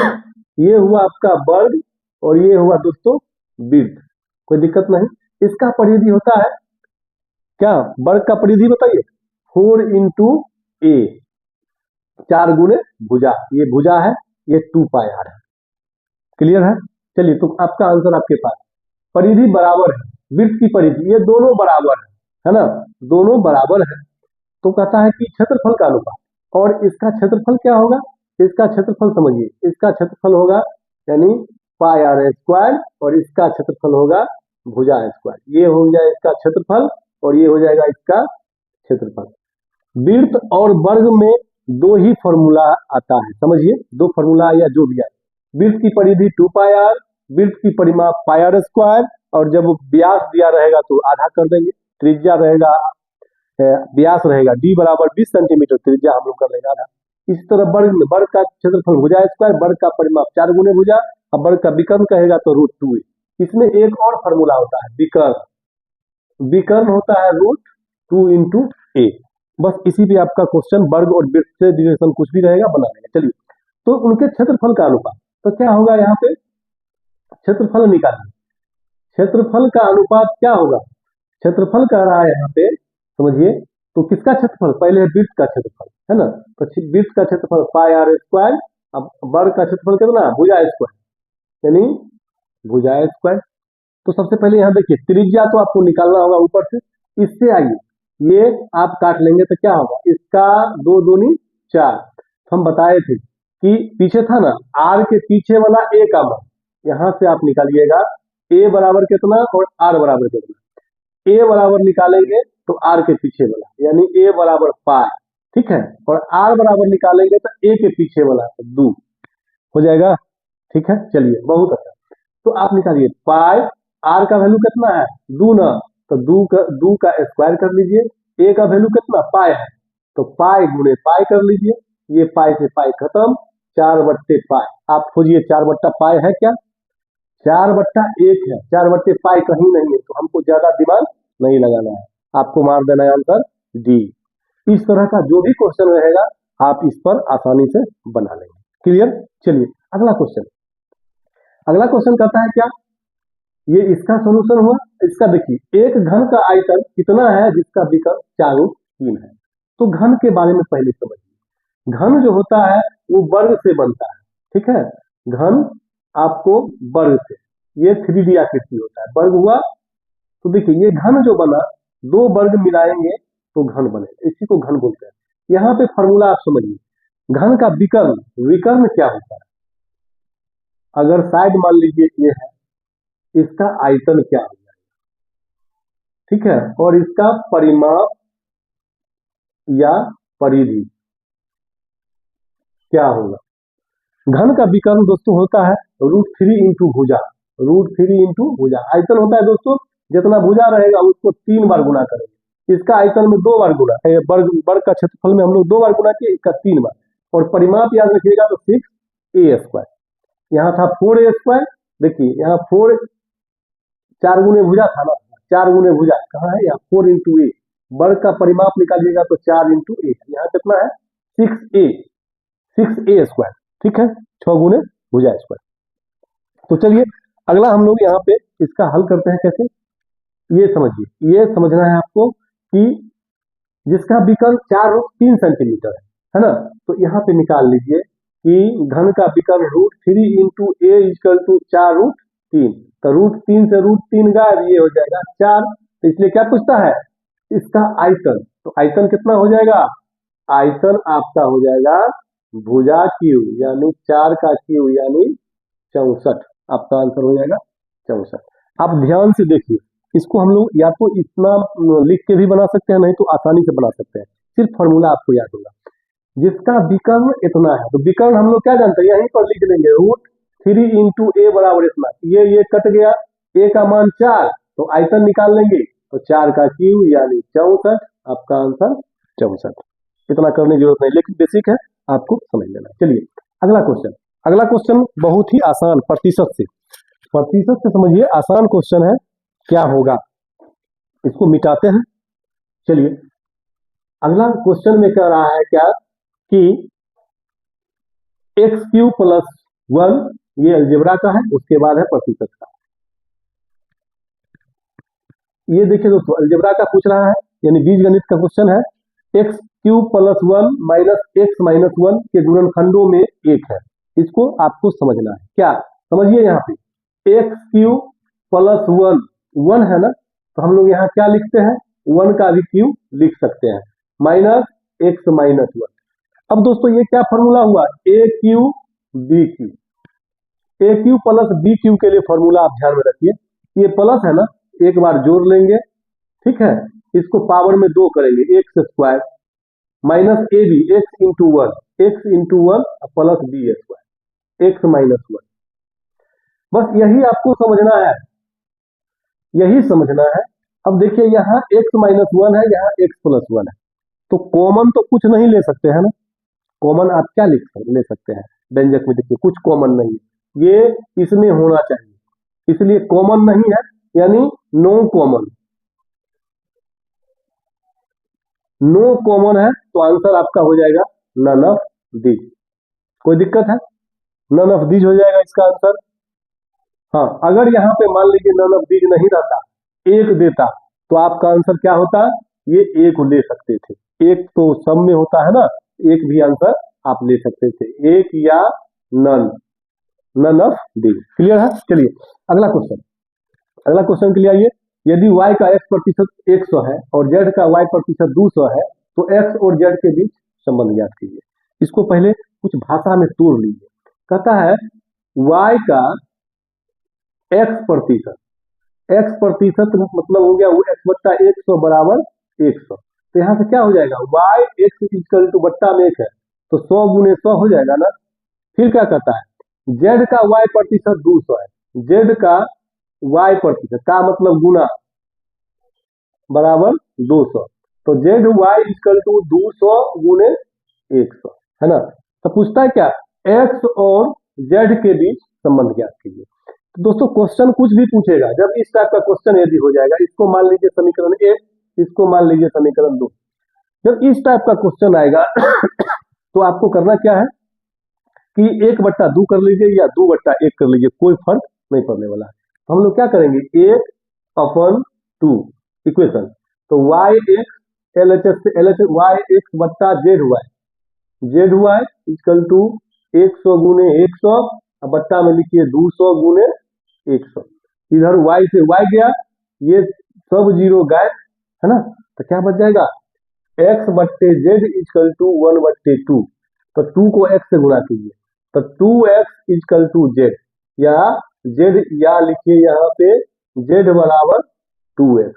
S1: ये हुआ आपका वर्ग और ये हुआ दोस्तों वृत्त, कोई दिक्कत नहीं। इसका परिधि होता है क्या, वर्ग का परिधि बताइए, 4 × a, 4 गुणे भुजा, ये भुजा है, ये 2πr है। क्लियर है? चलिए, तो आपका आंसर आपके पास, परिधि बराबर है, वृत्त की परिधि, ये दोनों बराबर है ना, दोनों बराबर है। तो कहता है कि क्षेत्रफल का अनुपात, और इसका क्षेत्रफल क्या होगा, इसका क्षेत्रफल समझिए, इसका क्षेत्रफल होगा यानी πr², और इसका क्षेत्रफल होगा भुजा स्क्वायर, ये हो जाए इसका क्षेत्रफल और ये हो जाएगा इसका क्षेत्रफल। वृत्त और वर्ग में दो ही फॉर्मूला आता है, समझिए, दो फॉर्मूला या जो भी है। वृत्त की परिधि 2πr, वृत्त की परिमाप πr², और जब व्यास दिया रहेगा तो आधा कर देंगे, त्रिज्या रहेगा, व्यास रहेगा d बराबर 20 सेंटीमीटर, त्रिज्या हम लोग कर लेंगे आधा। इसी तरह वर्ग में, वर्ग का क्षेत्रफल भुजा स्क्वायर, वर्ग का परिमाप 4 गुने भुजा, अब वर्ग का विकर्ण कहेगा तो √2a। इसमें एक और फॉर्मूला होता है विकर्ण, विकर्ण होता है √2 × a। बस इसी पे आपका क्वेश्चन, वर्ग और वृत्त से रिलेशन कुछ भी रहेगा बना लेंगे। चलिए, तो उनके क्षेत्रफल का अनुपात, तो क्या होगा यहाँ पे, क्षेत्रफल निकालिए, क्षेत्रफल का अनुपात क्या होगा, क्षेत्रफल कह रहा है यहाँ पे, समझिए, तो किसका क्षेत्रफल, पहले वृत्त का क्षेत्रफल है ना, तो वृत्त का क्षेत्रफल πr², अब वर्ग का क्षेत्रफल कितना, भुजा स्क्वायर, यानी भुजा स्क्वायर। तो सबसे पहले यहाँ देखिए, त्रिज्या तो आपको निकालना होगा ऊपर से, इससे आइए, ये आप काट लेंगे तो क्या होगा, इसका 2 दूनी 4। हम बताए थे कि पीछे था ना, r के पीछे वाला a का मान, यहां से आप निकालिएगा a बराबर कितना और r बराबर कितना, a बराबर निकालेंगे तो r के पीछे वाला, यानी a बराबर पाई, ठीक है, और r बराबर निकालेंगे तो a के पीछे वाला 2 हो जाएगा, ठीक है। चलिए, बहुत अच्छा, तो आप निकालिए पाई, r का वैल्यू कितना है 2 ना, तो 2 का स्क्वायर कर लीजिए, a का वैल्यू कितना पाई है, तो पाई गुणे पाई कर लीजिए, ये पाई से पाई खत्म, 4/पाई, आप खोजिए 4/पाई है क्या, 4/1 है, 4/पाई कहीं नहीं है, तो हमको ज्यादा दिमाग नहीं लगाना है, आपको मार देना है आंसर डी। इस तरह का जो भी क्वेश्चन रहेगा आप इस पर आसानी से बना लेंगे। क्लियर? चलिए, अगला क्वेश्चन, अगला क्वेश्चन कहता है क्या, ये इसका सॉल्यूशन हुआ। इसका देखिए, एक घन का आयतन कितना है जिसका विकर्ण 4√3 है। तो घन के बारे में पहले समझिए, घन जो होता है वो वर्ग से बनता है, ठीक है, घन आपको वर्ग से, ये 3D आकृति होता है, वर्ग हुआ, तो देखिए ये घन जो बना, 2 वर्ग मिलाएंगे तो घन बने, इसी को घन बोलते हैं। यहाँ पे फॉर्मूला आप समझिए, घन का विकर्ण, विकर्ण क्या होता है, अगर साइड मान लीजिए ये है, इसका आयतन क्या हो जाएगा, ठीक है, और इसका परिमाप या परिधि क्या होगा। घन का विकर्ण दोस्तों होता है √3 × भुजा, √3 × भुजा, आयतन होता है दोस्तों, जितना भुजा रहेगा उसको 3 बार गुना करेंगे, इसका आयतन में 2 बार गुना, वर्ग का क्षेत्रफल में हम लोग 2 बार गुना किए, इसका 3 बार, और परिमाप याद रखिएगा तो 6a², यहाँ था 4a², देखिए यहाँ 4, 4 गुने भुजा था ना, 4 गुने भुजा कहाँ है, यहाँ 4 × a, वर्ग का परिमाप निकालिएगा तो 4 × a, यहाँ कितना है 6a², ठीक है, 6 गुने भुजा स्क्वायर। तो चलिए, अगला हम लोग यहाँ पे इसका हल करते हैं कैसे, ये समझिए, ये समझना है आपको कि जिसका विकर्ण 4√3 सेंटीमीटर है ना, तो यहाँ पे निकाल लीजिए कि घन का विकर्ण √3 × a = 4√3, तो √3 से √3 गायब, ये हो जाएगा 4, तो इसलिए क्या पूछता है, इसका आयतन, तो आयतन कितना हो जाएगा, आयतन आपका हो जाएगा भुजा क्यूब, यानी 4 का क्यूब, यानी 64, आपका आंसर हो जाएगा 64। आप ध्यान से देखिए, इसको हम लोग या तो इतना लिख के भी बना सकते हैं, नहीं तो आसानी से बना सकते हैं, सिर्फ फॉर्मूला आपको याद होगा, जिसका विकर्ण इतना है, तो विकर्ण हम लोग क्या जानते हैं, यहीं पर लिख देंगे √3 × a बराबर इतना, ये कट गया, a का मान 4, तो आयतन निकाल लेंगे, तो 4 का क्यूब यानी 64, आपका आंसर 64। इतना करने की जरूरत नहीं, लेकिन बेसिक है, आपको समझ लेना। चलिए, अगला क्वेश्चन, अगला क्वेश्चन बहुत ही आसान, प्रतिशत से समझिए, आसान क्वेश्चन है, क्या होगा, इसको मिटाते हैं। चलिए, अगला क्वेश्चन में कह रहा है क्या कि x³ + 1 ये अलजेब्रा का है, उसके बाद है प्रतिशत का। ये देखिए दोस्तों, अलजेब्रा का पूछ रहा है, यानी बीजगणित का क्वेश्चन है। X cube plus one minus x minus one के गुणनखंडों में एक है। इसको आपको समझना है। क्या समझिए, यहाँ पे x cube plus one, one है ना, तो हम लोग यहाँ क्या लिखते हैं, वन का भी क्यूब लिख सकते हैं, माइनस एक्स माइनस वन। अब दोस्तों ये क्या फॉर्मूला हुआ, ए क्यू बी क्यू। ए क्यू प्लस बी क्यू के लिए फॉर्मूला आप ध्यान में रखिए, ये प्लस है ना, एक बार जोड़ लेंगे, ठीक है, इसको पावर में दो करेंगे, X square minus A B, X into one plus B square, X minus one. बस यही आपको समझना है, यही समझना है। अब देखिए यहाँ एक्स माइनस वन है, यहाँ एक्स प्लस वन है, तो कॉमन तो कुछ नहीं ले सकते हैं ना। कॉमन आप क्या ले सकते हैं, व्यंजक में देखिए कुछ कॉमन नहीं है, ये इसमें होना चाहिए, इसलिए कॉमन नहीं है, यानी नो कॉमन। नो कॉमन है तो आंसर आपका हो जाएगा नन ऑफ दीज। कोई दिक्कत है, नन ऑफ दीज हो जाएगा इसका आंसर। हाँ, अगर यहाँ पे मान लीजिए नन ऑफ दीज नहीं रहता, एक देता, तो आपका आंसर क्या होता, ये एक ले सकते थे, एक तो सब में होता है ना, एक भी आंसर आप ले सकते थे, एक या none, none of these. Clear है। चलिए अगला क्वेश्चन, अगला क्वेश्चन के लिए आइए। यदि y का x प्रतिशत 100 है और z का y प्रतिशत 200 है, तो x और z के बीच संबंध ज्ञात कीजिए। इसको पहले कुछ भाषा में तोड़ लीजिए। कहता है y का x प्रतिशत मतलब हो गया वो x बट्टा 100 बराबर 100। तो यहाँ से क्या हो जाएगा, y x इक्वल टू बट्टा में एक है, तो 100 गुने 100 हो जाएगा ना। फिर क्या कहता है, z का y प्रतिशत 200 है, z का y प्रतिशत का मतलब गुना बराबर 200, तो जेड वाई इक्वल टू 200 गुने 100 है ना। तो पूछता है क्या, x और z के बीच संबंध ज्ञात कीजिए। तो दोस्तों क्वेश्चन कुछ भी पूछेगा, जब इस टाइप का क्वेश्चन यदि हो जाएगा, इसको मान लीजिए समीकरण 1, इसको मान लीजिए समीकरण 2, जब इस टाइप का क्वेश्चन आएगा तो आपको करना क्या है कि 1/2 कर लीजिए या 2/1 कर लीजिए, कोई फर्क नहीं पड़ने वाला है। तो हम लोग क्या करेंगे, 1/2 इक्वेशन, तो Y X L H S से एल एच वाई एक्स बट्टा जेड वाई इक्वल टू 100 गुने 100, बट्टा में लिखिए 200 गुने 100। इधर y से y गया, ये सब जीरो गायब है ना, तो क्या बच जाएगा, x बट्टे जेड इक्वल टू 1/2, तो 2 को x से गुणा कीजिए, तो 2x इक्वल टू जेड, या जेड या लिखिए यहाँ पे जेड बराबर 2x,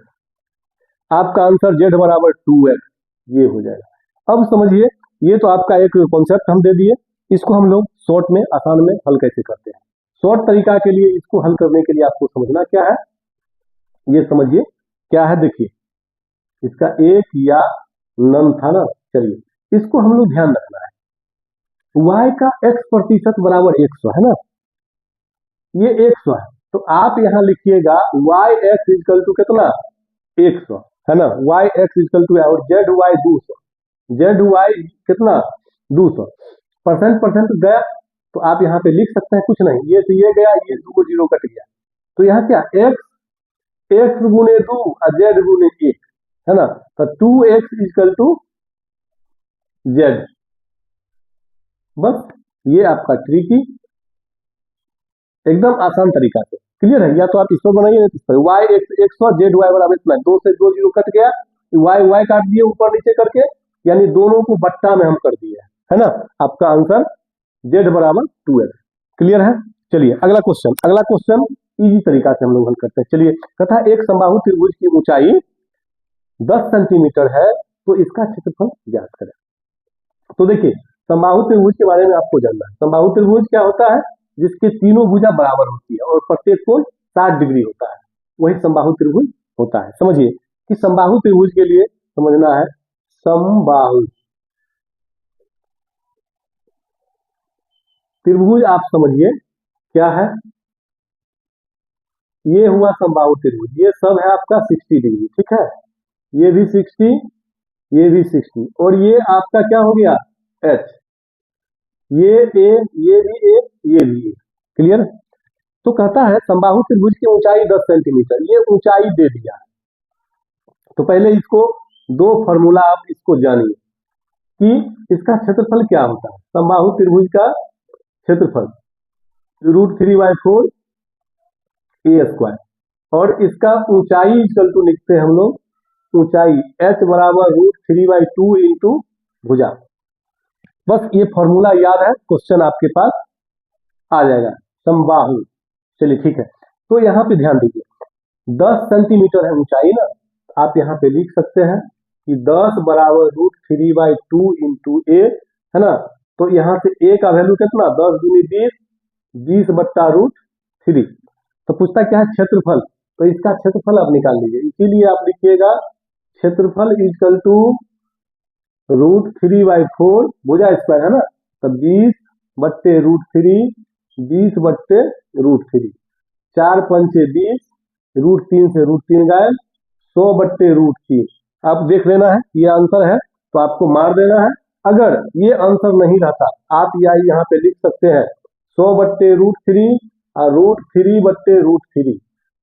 S1: आपका आंसर जेड बराबर 2x ये हो जाएगा। अब समझिए, ये तो आपका एक कॉन्सेप्ट हम दे दिए, इसको हम लोग शॉर्ट में आसान में हल कैसे करते हैं। शॉर्ट तरीका के लिए इसको हल करने के लिए आपको समझना क्या है, ये समझिए क्या है। देखिए इसका एक या नन था ना, चलिए इसको हम लोग ध्यान रखना है, y का x प्रतिशत बराबर 100 है ना, ये 100 है, तो आप यहाँ लिखिएगा y x इक्वल टू कितना 100 है ना, y x इक्वल टू और जेड वाई 200, जेड वाई कितना 200, परसेंट गया, तो आप यहाँ पे लिख सकते हैं कुछ नहीं, ये से ये गया, ये 2 जीरो कट गया, तो यहाँ क्या x गुने 2 और जेड गुने 1 है ना, तो 2x इक्वल टू जेड। बस ये आपका ट्रिकी एकदम आसान तरीका से क्लियर है। या तो आप इस पर बनाइए, इस पर वाई एक्स 100 जेड वाई बराबर इतना, 2 से 2 जीरो कट गया, वाई काट दिए ऊपर नीचे करके, यानी दोनों को बट्टा में हम कर दिए है ना, आपका आंसर जेड बराबर 2x। क्लियर है। चलिए अगला क्वेश्चन इजी तरीका से हम लोग हल करते हैं। चलिए कथा, एक समबाहु त्रिभुज की ऊंचाई 10 सेंटीमीटर है, तो इसका क्षेत्रफल ज्ञात करें। तो देखिए समबाहु त्रिभुज के बारे में आपको जानना है। समबाहु त्रिभुज क्या होता है, जिसके तीनों भुजा बराबर होती है और प्रत्येक कोण 60 डिग्री होता है, वही समबाहु त्रिभुज होता है। समझिए कि समबाहु त्रिभुज के लिए समझना है, समबाहु त्रिभुज आप समझिए क्या है, ये हुआ समबाहु त्रिभुज, ये सब है आपका 60 डिग्री, ठीक है, ये भी 60, ये भी 60, और ये आपका क्या हो गया H, ये A, ये भी A, ये भी A, क्लियर। तो कहता है समबाहु त्रिभुज की ऊंचाई 10 सेंटीमीटर, ये ऊंचाई दे दिया है। तो पहले इसको दो फॉर्मूला आप इसको जानिए कि इसका क्षेत्रफल क्या होता है। समबाहु त्रिभुज का क्षेत्रफल √3/4 ए स्क्वायर, और इसका ऊंचाई इक्वल टू लिखते हैं हम लोग, ऊंचाई h बराबर √3/2 इंटू भुजा। बस ये फॉर्मूला याद है, क्वेश्चन आपके पास आ जाएगा समबाहु। चलिए ठीक है, तो यहाँ पे ध्यान दीजिए 10 सेंटीमीटर है ऊंचाई ना, आप यहाँ पे लिख सकते हैं कि 10 बराबर √3/2 इंटू ए, है ना। तो यहाँ से ए का वैल्यू कितना, 10 दूनी 20, 20 बट्टा √3। तो पूछता क्या है क्षेत्रफल, तो इसका क्षेत्रफल आप निकाल लीजिए, इसीलिए आप लिखिएगा क्षेत्रफल इक्वल टू √3/4 भुजा स्क्वायर, है ना। तो 20 बट्टे √3, 20 बट्टे √3, 4 पंचे 20, √3 से √3 गए, 100 बट्टे √3। आप देख लेना है ये आंसर है, तो आपको मार देना है। अगर ये आंसर नहीं रहता आप यहाँ पे लिख सकते हैं 100 बट्टे √3 और √3 बट्टे √3,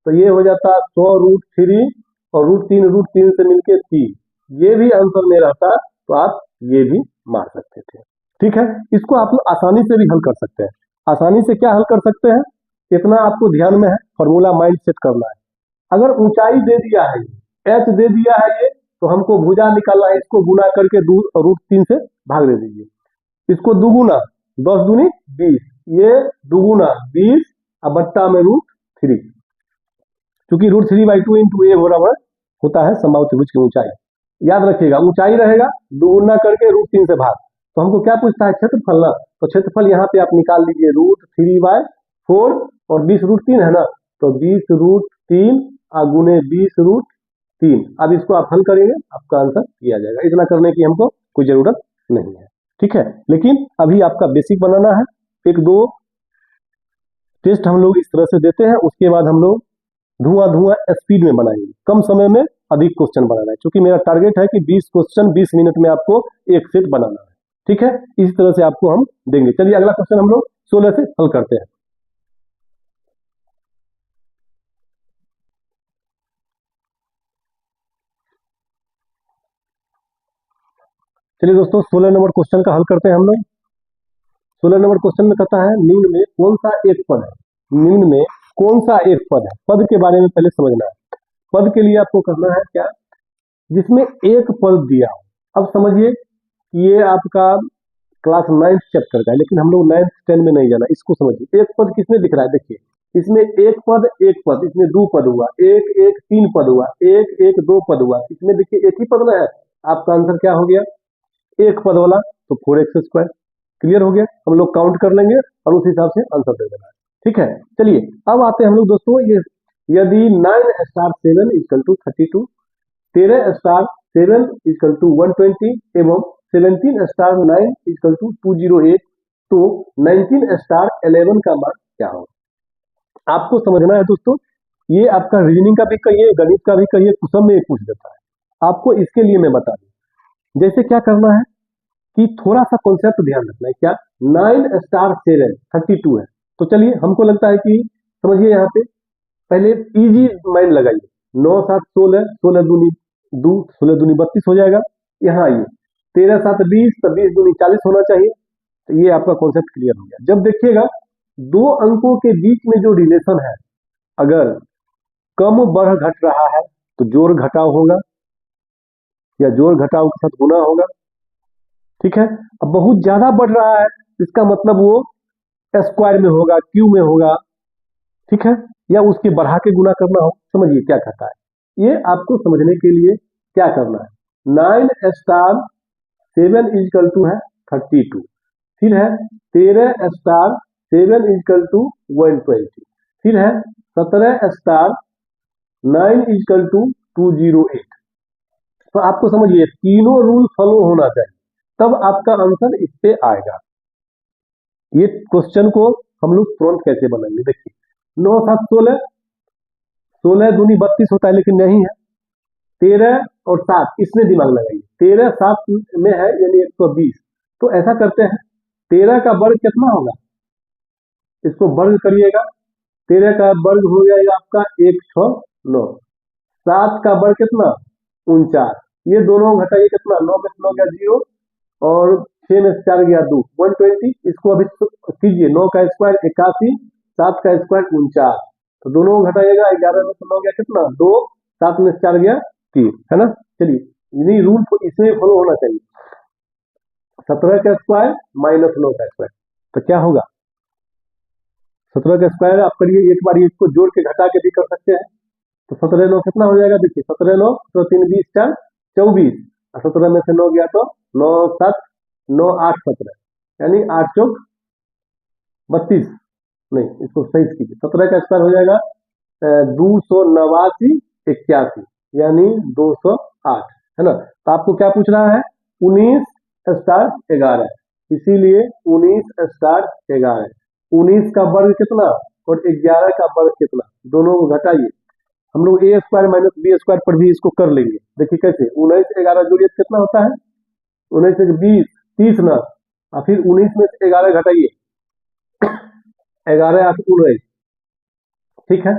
S1: तो ये हो जाता 100 √3 और √3 से मिलके 3। ये भी आंसर नहीं रहता तो आप ये भी मार सकते थे। ठीक है, इसको आप लोग आसानी से भी हल कर सकते हैं। आसानी से क्या हल कर सकते हैं, इतना आपको ध्यान में है, फॉर्मूला माइंड सेट करना है। अगर ऊंचाई दे दिया है, h दे दिया है ये, तो हमको भुजा निकालना है, इसको गुना करके √3 से भाग दे दीजिए। इसको दुगुना 10 दूनी 20, ये दुगुना 20 और बट्टा में √3, क्योंकि √3/2 इंटू ए बराबर होता है समबाहु त्रिभुज की ऊंचाई। याद रखिएगा ऊंचाई रहेगा दुगुना करके √3 से भाग। तो हमको क्या पूछता है, क्षेत्रफल ना, तो क्षेत्रफल यहाँ पे आप निकाल लीजिए √3/4 और 20 √3 है ना, तो 20 √3 गुने 20 √3। अब इसको आप हल करेंगे, आपका आंसर ये आ जाएगा। इतना करने की हमको कोई जरूरत नहीं है, ठीक है। लेकिन अभी आपका बेसिक बनाना है, एक दो टेस्ट हम लोग इस तरह से देते हैं, उसके बाद हम लोग धुआं स्पीड में बनाएंगे, कम समय में अधिक क्वेश्चन बनाना है, क्योंकि मेरा टारगेट है कि 20 क्वेश्चन 20 मिनट में आपको एक सेट बनाना है। ठीक है, इसी तरह से आपको हम देंगे। चलिए अगला क्वेश्चन हम लोग 16 से हल करते हैं। चलिए दोस्तों 16 नंबर क्वेश्चन का हल करते हैं हम लोग। 16 नंबर क्वेश्चन में कहता है निम्न में कौन सा एक पद है, निम्न में कौन सा एक पद है। पद के बारे में पहले समझना है। पद के लिए आपको करना है क्या, जिसमें एक पद दिया हो। अब समझिए ये आपका क्लास 9th चैप्टर का है, लेकिन हम लोग 9th 10 में नहीं जाना, इसको समझिए। एक पद किसमें दिख रहा है, देखिए इसमें एक पद, इसमें दो पद हुआ, एक एक 3 पद हुआ, एक एक 2 पद हुआ, इसमें देखिए एक ही पद ना है। आपका आंसर क्या हो गया, एक पद वाला, तो 4x²। क्लियर हो गया, हम लोग काउंट कर लेंगे और उस हिसाब से आंसर दे देना है। ठीक है, चलिए अब आते हैं हम लोग दोस्तों, ये यदि 9 star 7 equal to 32, 13 star 7 equal to 120 एवं 17 स्टार 9 इक्वल टू 208, तो 19 स्टार 11 का मान क्या होगा। आपको समझना है दोस्तों, ये आपका रीजनिंग का भी कहिए, गणित का भी कहिए, सब में पूछ देता है। आपको इसके लिए मैं बता दूं, जैसे क्या करना है कि थोड़ा सा कॉन्सेप्ट ध्यान रखना है। क्या 9 स्टार 7 32 है, तो चलिए हमको लगता है कि समझिए यहाँ पे पहले इजी माइंड लगाइए। 9 7 16, 16 दूनी 2, 16 दूनी 32 हो जाएगा। यहाँ आइए 13 7 20, तो 20 दूनी 40 होना चाहिए। तो ये आपका कॉन्सेप्ट क्लियर हो गया। जब देखिएगा दो अंकों के बीच में जो रिलेशन है, अगर कम बढ़ घट रहा है तो जोड़ घटाव होगा, या जोड़ घटाव के साथ गुना होगा। ठीक है, अब बहुत ज्यादा बढ़ रहा है, इसका मतलब वो स्क्वायर में होगा, क्यू में होगा। ठीक है, या उसके बढ़ा के गुना करना हो। समझिए क्या कहता है, ये आपको समझने के लिए क्या करना है। 9 स्टार 7 इक्वल टू है 32, फिर है 13 स्टार 7 इक्वल टू 120, फिर है 17 स्टार 9 इक्वल टू 208। तो आपको समझिए तीनों रूल फॉलो होना चाहिए, तब आपका आंसर इस पे आएगा। ये क्वेश्चन को हम लोग तुरंत कैसे बनाएंगे, देखिए 9 7 16, 16 दूनी 32 होता है, लेकिन नहीं है। 13 और 7 इसमें दिमाग लगाइए, 13 7 में है यानी 120। तो ऐसा करते हैं 13 का वर्ग कितना होगा, इसको वर्ग करिएगा, 13 का वर्ग हो जाएगा आपका 169, 7 का वर्ग कितना 49, ये दोनों घटाइए कितना 9 में से 9 गया 0 और 6 में से 4 गया 2 120, इसको अभी कीजिए 9 का स्क्वायर 81, 7 का स्क्वायर 49, तो दोनों घटाइएगा 11 में से 9 गया कितना 2, 7 में से 4 गया 3, है ना। चलिए इन्हीं रूल इसमें फॉलो होना चाहिए, 17 का स्क्वायर माइनस 9 का स्क्वायर, तो क्या होगा 17 का स्क्वायर आप करिए एक बार, इसको जोड़ के घटा के भी कर सकते हैं, तो 17 9 कितना हो जाएगा, देखिए 17 9 तो 3 20 4 24, 17 में से 9 गया तो 9 7 9 8 17, यानी 8 चौक 32, नहीं इसको सही कीजिए, 17 का स्क्वायर हो जाएगा 289 81, यानी 208, है ना। तो आपको क्या पूछ रहा है 19 स्टार 11, इसीलिए 19 स्टार 11, 19 का वर्ग कितना और 11 का वर्ग कितना, दोनों को घटाइए, हम लोग ए स्क्वायर माइनस बी स्क्वायर पर भी इसको कर लेंगे, देखिए कैसे 19 11 जोड़िए कितना होता है 19 से 20 30 ना, और फिर 19 में से 11 घटाइए 11 8 19, ठीक है।